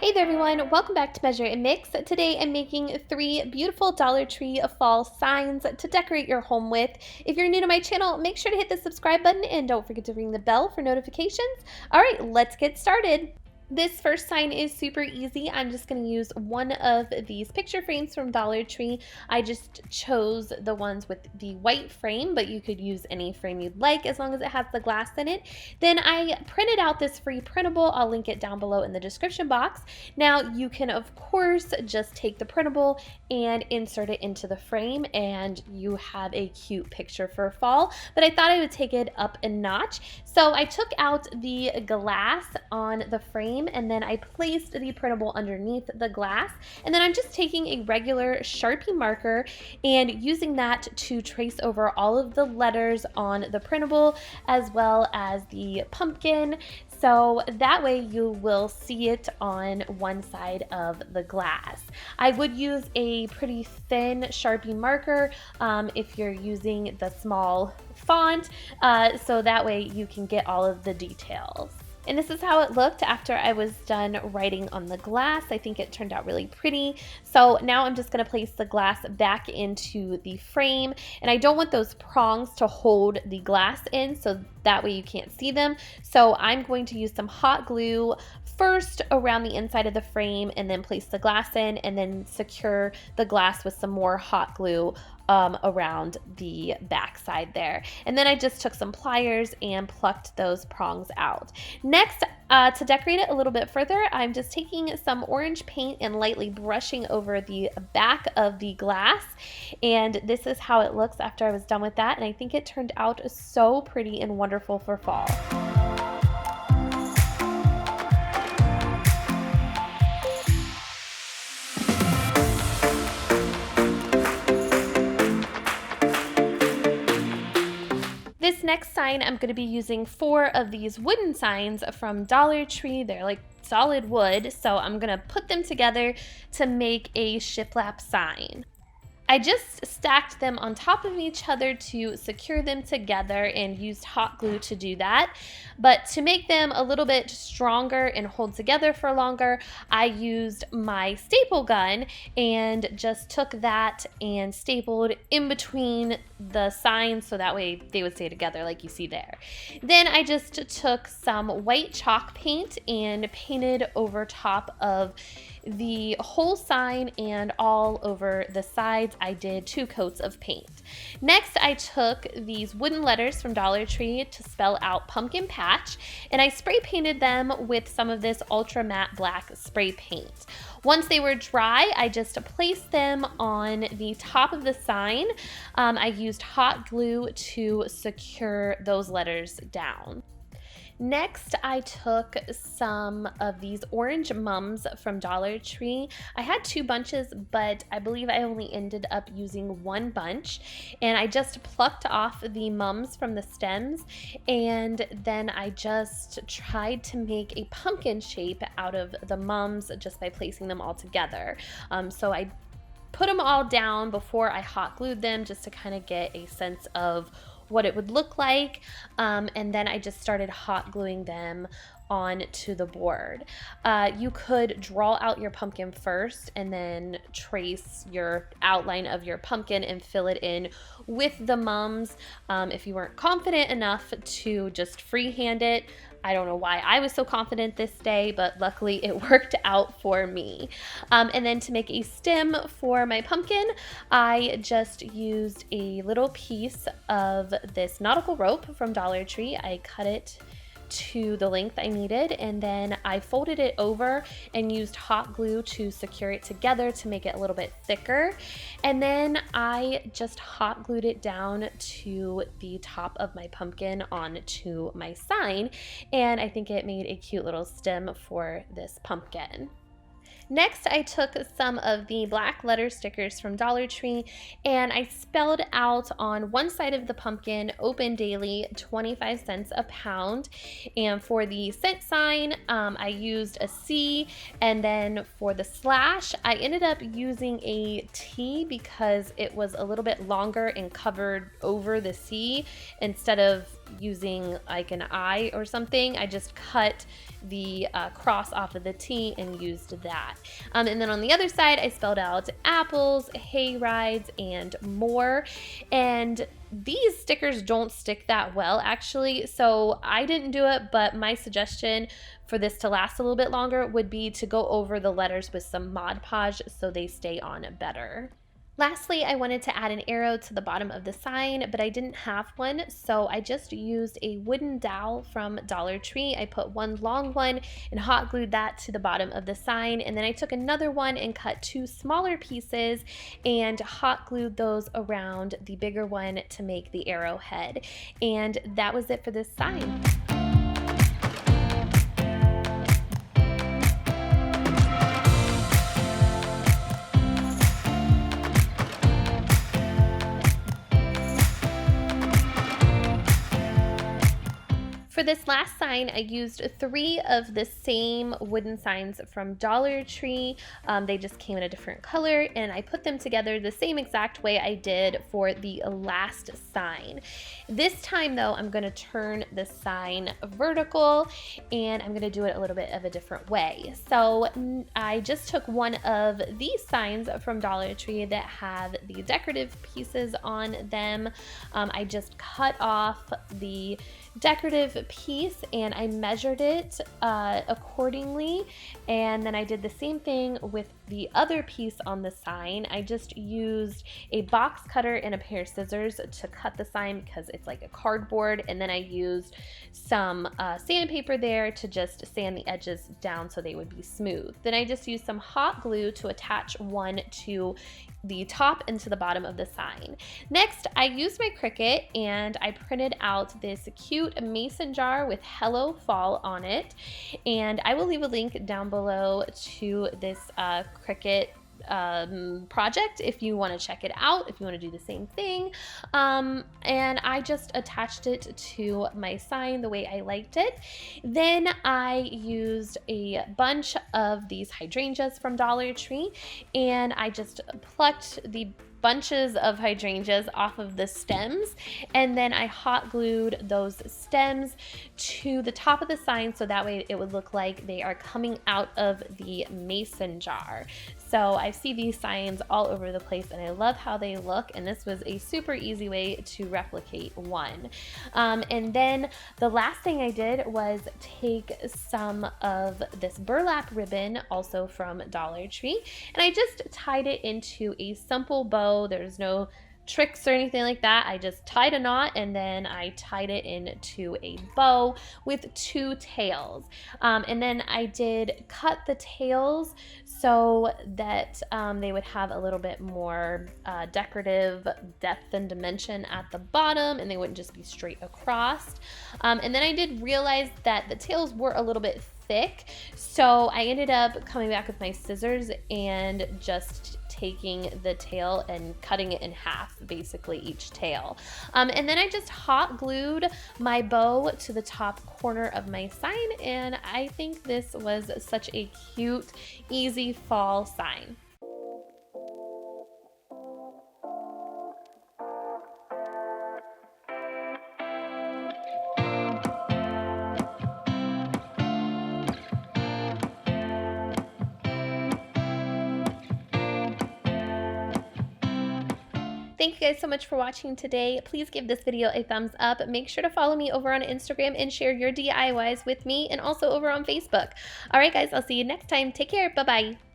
Hey there everyone, welcome back to Measure and Mix. Today I'm making 3 beautiful Dollar Tree fall signs to decorate your home with. If you're new to my channel, make sure to hit the subscribe button and don't forget to ring the bell for notifications. Alright, let's get started. This first sign is super easy. I'm just going to use one of these picture frames from Dollar Tree. I just chose the ones with the white frame, but you could use any frame you'd like as long as it has the glass in it. Then I printed out this free printable. I'll link it down below in the description box. Now you can of course just take the printable and insert it into the frame and you have a cute picture for fall, but I thought I would take it up a notch. So I took out the glass on the frame and then I placed the printable underneath the glass, and then I'm just taking a regular Sharpie marker and using that to trace over all of the letters on the printable as well as the pumpkin, so that way you will see it on one side of the glass. I would use a pretty thin Sharpie marker if you're using the small font, so that way you can get all of the details. And this is how it looked after I was done writing on the glass. I think it turned out really pretty. So now I'm just going to place the glass back into the frame, and I don't want those prongs to hold the glass in, so that way you can't see them. So I'm going to use some hot glue first around the inside of the frame and then place the glass in and then secure the glass with some more hot glue around the back side there. And then I just took some pliers and plucked those prongs out. Next, to decorate it a little bit further, I'm just taking some orange paint and lightly brushing over the back of the glass. And this is how it looks after I was done with that. And I think it turned out so pretty and wonderful for fall. This next sign, I'm going to be using 4 of these wooden signs from Dollar Tree. They're like solid wood, so I'm going to put them together to make a shiplap sign. I just stacked them on top of each other to secure them together and used hot glue to do that. But to make them a little bit stronger and hold together for longer, I used my staple gun and just took that and stapled in between the signs so that way they would stay together like you see there. Then I just took some white chalk paint and painted over top of the whole sign and all over the sides. I did 2 coats of paint. Next, I took these wooden letters from Dollar Tree to spell out pumpkin patch, and I spray painted them with some of this ultra matte black spray paint. Once they were dry, I just placed them on the top of the sign. I used hot glue to secure those letters down. Next, I took some of these orange mums from Dollar Tree. I had 2 bunches, but I believe I only ended up using 1 bunch. And I just plucked off the mums from the stems, and then I just tried to make a pumpkin shape out of the mums just by placing them all together. So I put them all down before I hot glued them just to kind of get a sense of what it would look like, and then I just started hot gluing them onto the board. You could draw out your pumpkin first and then trace your outline of your pumpkin and fill it in with the mums if you weren't confident enough to just freehand it. I don't know why I was so confident this day, but luckily it worked out for me. And then to make a stem for my pumpkin, I just used a little piece of this nautical rope from Dollar Tree. I cut it to the length I needed, and then I folded it over and used hot glue to secure it together to make it a little bit thicker, and then I just hot glued it down to the top of my pumpkin onto my sign, and I think it made a cute little stem for this pumpkin. Next, I took some of the black letter stickers from Dollar Tree and I spelled out on one side of the pumpkin, open daily, 25 cents a pound. And for the cent sign, I used a C, and then for the slash, I ended up using a T because it was a little bit longer and covered over the C instead of using like an eye or something. I just cut the cross off of the T and used that. And then on the other side, I spelled out apples, hay rides, and more. And these stickers don't stick that well, actually, so I didn't do it, but my suggestion for this to last a little bit longer would be to go over the letters with some Mod Podge so they stay on better. Lastly, I wanted to add an arrow to the bottom of the sign, but I didn't have one, so I just used a wooden dowel from Dollar Tree. I put one long one and hot glued that to the bottom of the sign, and then I took another one and cut two smaller pieces and hot glued those around the bigger one to make the arrowhead. And that was it for this sign. For this last sign, I used 3 of the same wooden signs from Dollar Tree. They just came in a different color, and I put them together the same exact way I did for the last sign. This time though, I'm gonna turn the sign vertical, and I'm gonna do it a little bit of a different way. So I just took one of these signs from Dollar Tree that have the decorative pieces on them. I just cut off the decorative piece and I measured it accordingly, and then I did the same thing with the other piece on the sign. I just used a box cutter and a pair of scissors to cut the sign because it's like a cardboard, and then I used some sandpaper there to just sand the edges down so they would be smooth. Then I just used some hot glue to attach one to the top and to the bottom of the sign. Next, I used my Cricut and I printed out this cute mason jar with Hello Fall on it, and I will leave a link down below to this Cricut project if you want to check it out, if you want to do the same thing. And I just attached it to my sign the way I liked it. Then I used a bunch of these hydrangeas from Dollar Tree, and I just plucked the bunches of hydrangeas off of the stems, and then I hot glued those stems to the top of the sign so that way it would look like they are coming out of the mason jar. So I see these signs all over the place and I love how they look, and this was a super easy way to replicate one. And then the last thing I did was take some of this burlap ribbon, also from Dollar Tree, and I just tied it into a simple bow. There's no tricks or anything like that. I just tied a knot and then I tied it into a bow with 2 tails. And then I did cut the tails so that they would have a little bit more decorative depth and dimension at the bottom, and they wouldn't just be straight across. And then I did realize that the tails were a little bit thick, so I ended up coming back with my scissors and just taking the tail and cutting it in half, basically each tail. And then I just hot glued my bow to the top corner of my sign, and I think this was such a cute, easy fall sign. Thank you guys so much for watching today. Please give this video a thumbs up. Make sure to follow me over on Instagram and share your DIYs with me, and also over on Facebook. All right, guys, I'll see you next time. Take care. Bye-bye.